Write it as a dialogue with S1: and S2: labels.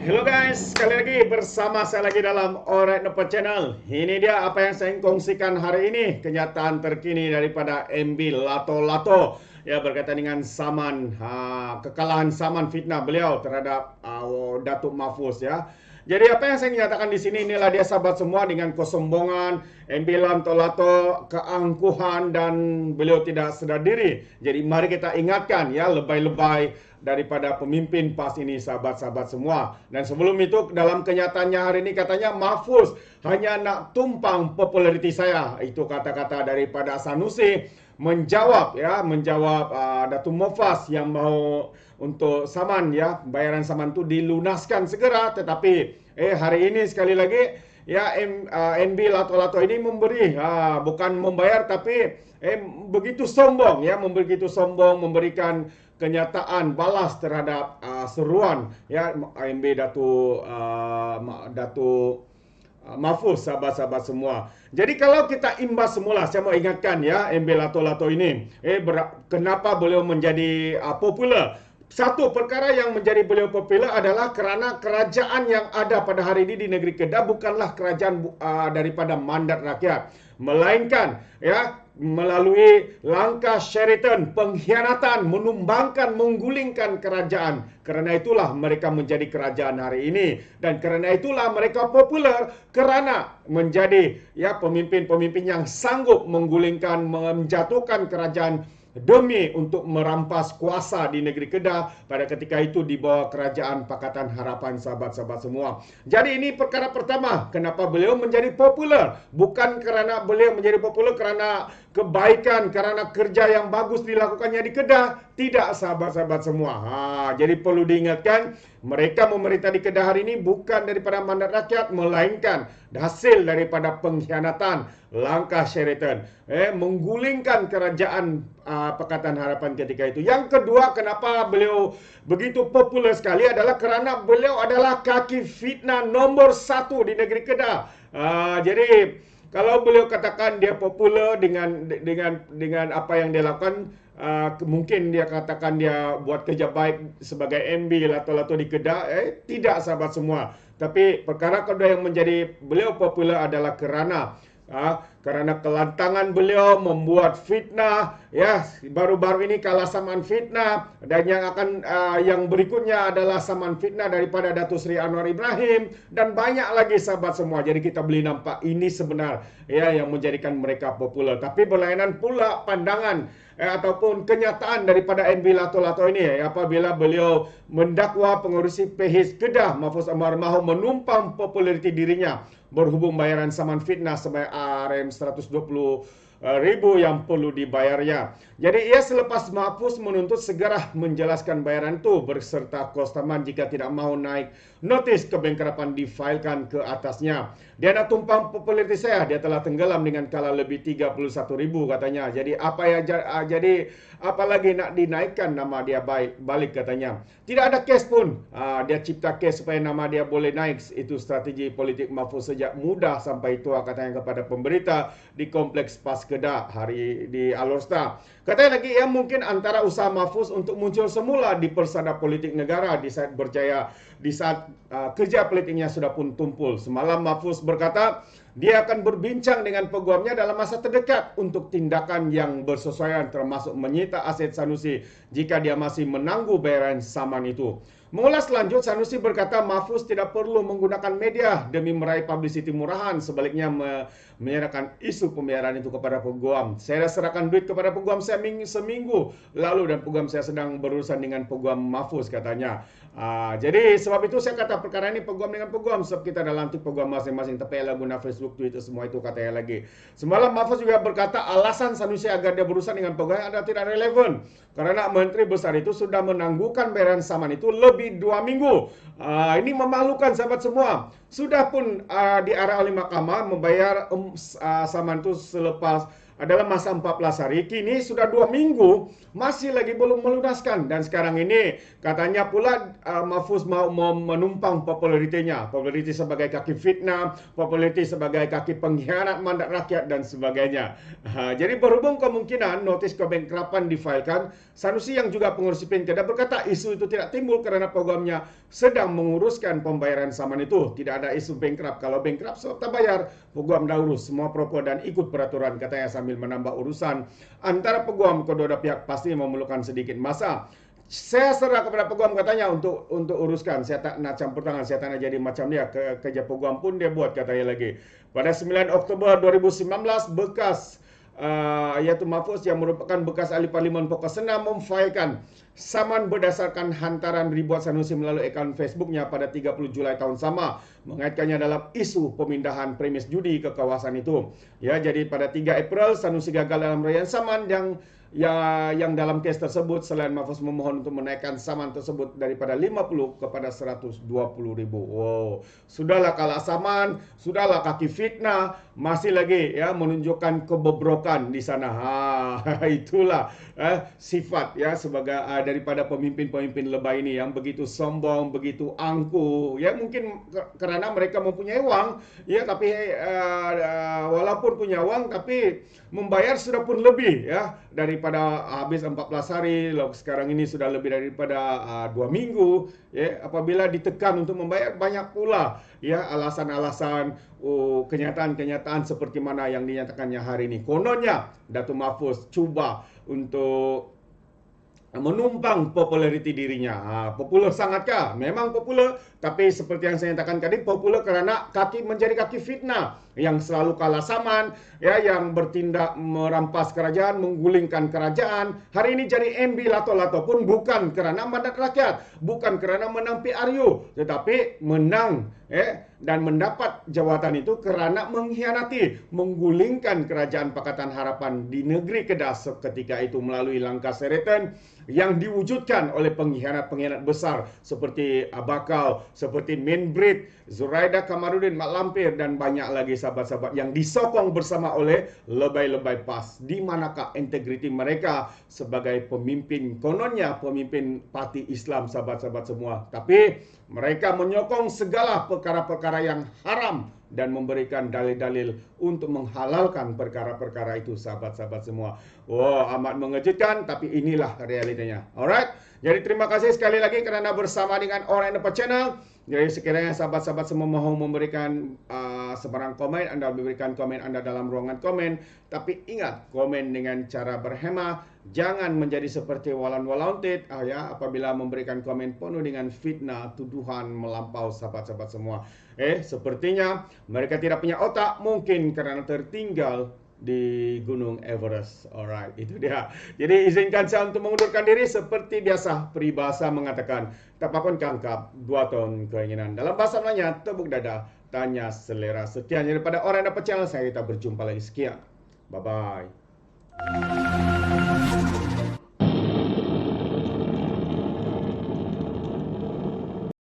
S1: Hello guys, sekali lagi bersama saya lagi dalam Alright Nopa Channel. Ini dia apa yang saya kongsikan hari ini, kenyataan terkini daripada MB Lato-Lato ya, berkaitan dengan Saman, kekalahan Saman fitnah beliau terhadap Datuk Mahfuz ya. Jadi apa yang saya nyatakan di sini, inilah dia sahabat semua, dengan kesombongan MB Lato-Lato, keangkuhan, dan beliau tidak sedar diri. Jadi mari kita ingatkan ya, lebay-lebay daripada pemimpin PAS ini, sahabat-sahabat semua. Dan sebelum itu, dalam kenyataannya hari ini katanya Mahfuz hanya nak tumpang populariti saya. Itu kata-kata daripada Sanusi menjawab Datuk Mofas yang mau untuk saman ya, bayaran saman itu dilunaskan segera. Tetapi hari ini sekali lagi ya, NB Lato-Lato ini memberi, bukan membayar, tapi begitu sombong ya, memberikan kenyataan balas terhadap seruan ya MB Datuk Mahfuz, sahabat-sahabat semua. Jadi kalau kita imbas semula, saya mau ingatkan ya, MB Lato-Lato ini kenapa beliau menjadi popular. Satu perkara yang menjadi beliau popular adalah kerana kerajaan yang ada pada hari ini di negeri Kedah bukanlah kerajaan daripada mandat rakyat, melainkan ya melalui langkah Sheraton, pengkhianatan, menumbangkan, menggulingkan kerajaan. Kerana itulah mereka menjadi kerajaan hari ini, dan kerana itulah mereka popular kerana menjadi ya pemimpin-pemimpin yang sanggup menggulingkan, menjatuhkan kerajaan demi untuk merampas kuasa di negeri Kedah pada ketika itu di bawah kerajaan Pakatan Harapan, sahabat-sahabat semua. Jadi ini perkara pertama, kenapa beliau menjadi popular. Bukan kerana beliau menjadi popular kerana kebaikan, kerana kerja yang bagus dilakukannya di Kedah. Tidak, sahabat-sahabat semua. Jadi perlu diingatkan, mereka memerintah di Kedah hari ini bukan daripada mandat rakyat, melainkan hasil daripada pengkhianatan, langkah Sheraton, menggulingkan kerajaan Pakatan Harapan ketika itu. Yang kedua, kenapa beliau begitu popular sekali adalah kerana beliau adalah kaki fitnah nombor 1 di negeri Kedah. Jadi kalau beliau katakan dia popular dengan apa yang dia lakukan, mungkin dia katakan dia buat kerja baik sebagai MB Lato-Lato di Kedah. Tidak, sahabat semua. Tapi perkara kedua yang menjadi beliau popular adalah kerana kelantangan beliau membuat fitnah ya, baru-baru ini kalah saman fitnah, dan yang berikutnya adalah saman fitnah daripada Datuk Seri Anwar Ibrahim, dan banyak lagi, sahabat semua. Jadi kita boleh nampak ini sebenar ya yang menjadikan mereka popular. Tapi berlainan pula pandangan ataupun kenyataan daripada MB Lato-Lato ini apabila beliau mendakwa pengurusi PHIS Kedah Mahfuz Amar mahu menumpang populariti dirinya berhubung bayaran saman fitnah sebanyak RM120,000 yang perlu dibayarnya. Jadi ia selepas Mahfuz menuntut segera menjelaskan bayaran itu berserta kos taman jika tidak mahu naik notis kebengkarapan difailkan ke atasnya. Dia nak tumpang populariti saya, dia telah tenggelam dengan kala lebih 31,000 katanya. Jadi apa lagi nak dinaikkan nama dia balik katanya. Tidak ada kes pun. Dia cipta kes supaya nama dia boleh naik. Itu strategi politik Mahfuz sejak muda sampai tua, katanya kepada pemberita di Kompleks PAS Kedah hari di Alor-Star. Katanya lagi, mungkin antara usaha Mahfuz untuk muncul semula di persada politik negara di saat berjaya, di saat kerja politiknya sudah pun tumpul. Semalam Mahfuz berkata dia akan berbincang dengan peguamnya dalam masa terdekat untuk tindakan yang bersesuaian, termasuk menyita aset Sanusi jika dia masih menangguh bayaran saman itu. Mengulas lanjut, Sanusi berkata Mahfuz tidak perlu menggunakan media demi meraih publicity murahan. Sebaliknya menyerahkan isu pembayaran itu kepada peguam. Saya dah serahkan duit kepada peguam saya seminggu lalu, dan peguam saya sedang berurusan dengan peguam Mahfuz, katanya. Jadi sebab itu saya kata perkara ini peguam dengan peguam, sebab kita dah lantik peguam masing-masing. Tapi ialah guna Facebook, Twitter, semua itu, katanya lagi. Semalam Mahfuz juga berkata alasan Sanusi agar dia berurusan dengan peguam adalah tidak relevan kerana Menteri Besar itu sudah menangguhkan bayaran saman itu lebih 2 minggu. Ini memalukan, sahabat semua. Sudah pun diarah oleh mahkamah membayar saman itu selepas adalah masa 14 hari. Kini sudah 2 minggu masih lagi belum melunaskan. Dan sekarang ini katanya pula Mahfuz mau menumpang popularitinya. Populariti sebagai kaki fitnah, populariti sebagai kaki pengkhianat mandat rakyat dan sebagainya. Jadi berhubung kemungkinan notis kebankrapan difailkan, Sanusi yang juga pengurus Pintada berkata isu itu tidak timbul kerana programnya sedang menguruskan pembayaran saman itu. Tidak ada isu bankrupt. Kalau bankrupt, so tak bayar. Peguam dah urus semua propo dan ikut peraturan, katanya sambil menambah urusan. Antara peguam kedua pihak pasti memerlukan sedikit masa. Saya serah kepada peguam, katanya, untuk uruskan. Saya tak nak campur tangan, saya tak nak jadi macam dia. Kerja peguam pun dia buat, katanya lagi. Pada 9 Oktober 2019, bekas iaitu Mahfuz yang merupakan bekas ahli Parlimen Pokok Senam memfailkan saman berdasarkan hantaran ribuan Sanusi melalui akaun Facebooknya pada 30 Julai tahun sama, mengaitkannya dalam isu pemindahan premis judi ke kawasan itu. Ya, jadi pada 3 April Sanusi gagal dalam raihan saman yang dalam kes tersebut selain Mahfuz memohon untuk menaikkan saman tersebut daripada 50 kepada 120 ribu. Wow, sudahlah kalah saman, sudahlah kaki fitnah, masih lagi ya menunjukkan kebobrokan di sana. Itulah sifat ya sebagai daripada pemimpin-pemimpin lebay ini yang begitu sombong, begitu angkuh. Ya mungkin kerana mereka mempunyai wang, ya, tapi walaupun punya wang tapi membayar sudah pun lebih ya daripada habis 14 hari, sekarang ini sudah lebih daripada 2 minggu ya. Apabila ditekan untuk membayar, banyak pula ya alasan-alasan kenyataan-kenyataan seperti mana yang dinyatakannya hari ini. Kononnya Datuk Mahfuz cuba untuk menumpang populariti dirinya. Popular sangatkah? Memang popular, tapi seperti yang saya nyatakan tadi, popular kerana menjadi kaki fitnah yang selalu kalah saman, ya, yang bertindak merampas kerajaan, menggulingkan kerajaan. Hari ini jadi MB lato-lato pun bukan kerana mandat rakyat, bukan kerana menang PRU, tetapi menang dan mendapat jawatan itu kerana mengkhianati, menggulingkan kerajaan Pakatan Harapan di negeri Kedah seketika itu melalui langkah Sheraton yang diwujudkan oleh pengkhianat-pengkhianat besar seperti Abakal, seperti Mainbreed, Zuraida Kamarudin, Mak Lampir dan banyak lagi sahabat-sahabat yang disokong bersama oleh lebay-lebay PAS. Di manakah integriti mereka sebagai pemimpin, kononnya pemimpin parti Islam, sahabat-sahabat semua. Tapi mereka menyokong segala perkara-perkara yang haram dan memberikan dalil-dalil untuk menghalalkan perkara-perkara itu, sahabat-sahabat semua. Wow, amat mengejutkan, tapi inilah realitanya. Alright, jadi terima kasih sekali lagi kerana bersama dengan Orang Dapat Channel. Jadi sekiranya sahabat-sahabat semua mahu memberikan sebarang komen, anda berikan komen anda dalam ruangan komen. Tapi ingat, komen dengan cara berhemah. Jangan menjadi seperti Walan Walauntit ya, apabila memberikan komen penuh dengan fitnah, tuduhan melampau, sahabat-sahabat semua. Sepertinya mereka tidak punya otak, mungkin kerana tertinggal di Gunung Everest. Alright, itu dia. Jadi izinkan saya untuk mengundurkan diri. Seperti biasa, peribahasa mengatakan, tapakun kangkap, 2 ton keinginan. Dalam bahasa Melayu, tepuk dada, tanya selera. Sekian daripada Orang Dapat Channel. Saya kita berjumpa lagi. Sekian. Bye-bye.